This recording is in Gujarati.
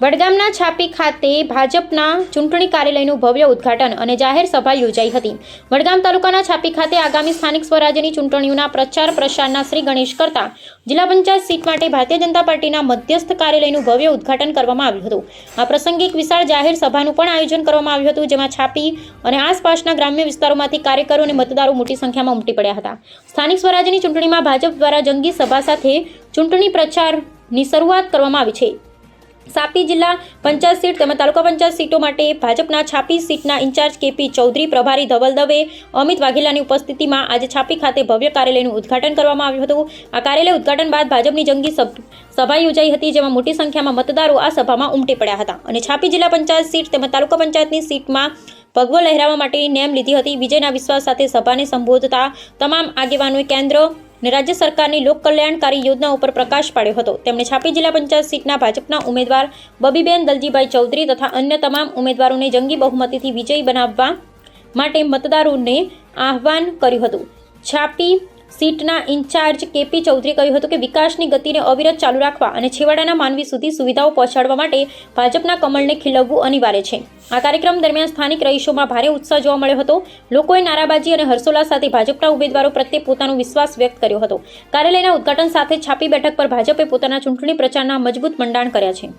વડગામના છાપી ખાતે ભાજપના ચૂંટણી કાર્યાલયનું ભવ્ય ઉદ્ઘાટન અને જાહેર સભા યોજાઈ હતી। વડગામ તાલુકાના છાપી ખાતે આગામી સ્થાનિક સ્વરાજ્યની ચૂંટણીઓના પ્રચાર પ્રસારના શ્રી ગણેશ કરતા જિલ્લા પંચાયત સીટ માટે ભારતીય જનતા પાર્ટીના મધ્યસ્થ કાર્યાલયનું ભવ્ય ઉદ્ઘાટન કરવામાં આવ્યું હતું। આ પ્રસંગે એક વિશાળ જાહેર સભાનું પણ આયોજન કરવામાં આવ્યું હતું, જેમાં છાપી અને આસપાસના ગ્રામ્ય વિસ્તારોમાંથી કાર્યકરો અને મતદારો મોટી સંખ્યામાં ઉમટી પડ્યા હતા। સ્થાનિક સ્વરાજ્યની ચૂંટણીમાં ભાજપ દ્વારા જંગી સભા સાથે ચૂંટણી પ્રચારની શરૂઆત કરવામાં આવી છે। સાપી જિલ્લા પંચાયત સીટ તેમજ તાલુકા પંચાયત સીટો માટે ભાજપના છાપી સીટના ઇન્ચાર્જ કેપી ચૌધરી, પ્રભારી ધવલ દવે, અમિત વાઘેલાની ઉપસ્થિતિમાં આજે છાપી ખાતે ભવ્ય કાર્યાલયનું ઉદ્ઘાટન કરવામાં આવ્યું હતું। આ કાર્યાલય ઉદ્ઘાટન બાદ ભાજપની જંગી સભા યોજાઈ હતી, જેમાં મોટી સંખ્યામાં મતદારો આ સભામાં ઉમટી પડ્યા હતા અને છાપી જિલ્લા પંચાયત સીટ તેમજ તાલુકા પંચાયતની સીટમાં ભગવો લહેરાવવા માટેની નેમ લીધી હતી। વિજયના વિશ્વાસ સાથે સભાને સંબોધતા તમામ આગેવાનોએ કેન્દ્ર અને રાજ્ય સરકારની લોક કલ્યાણકારી યોજનાઓ પર પ્રકાશ પાડ્યો હતો। તેમણે છાપી જિલ્લા પંચાયત સીટના ભાજપના ઉમેદવાર બબીબેન દલજીભાઈ ચૌધરી તથા અન્ય તમામ ઉમેદવારોને જંગી બહુમતીથી વિજયી બનાવવા માટે મતદારોને આહવાન કર્યું હતું। છાપી સીટના ઇન્ચાર્જ કેપી ચૌધરીએ કહ્યું હતું કે વિકાસની ગતિને અવિરત ચાલુ રાખવા અને છેવાડાના માનવી સુધી સુવિધાઓ પહોંચાડવા માટે ભાજપના કમળને ખીલવવું અનિવાર્ય છે। આ કાર્યક્રમ દરમિયાન સ્થાનિક રહીશોમાં ભારે ઉત્સાહ જોવા મળ્યો હતો। લોકોએ નારાબાજી અને હર્ષોલ્લાસ સાથે ભાજપના ઉમેદવારો પ્રત્યે પોતાનો વિશ્વાસ વ્યક્ત કર્યો હતો। કાર્યાલયના ઉદ્ઘાટન સાથે છાપી બેઠક પર ભાજપે પોતાના ચૂંટણી પ્રચારના મજબૂત મંડાણ કર્યા છે।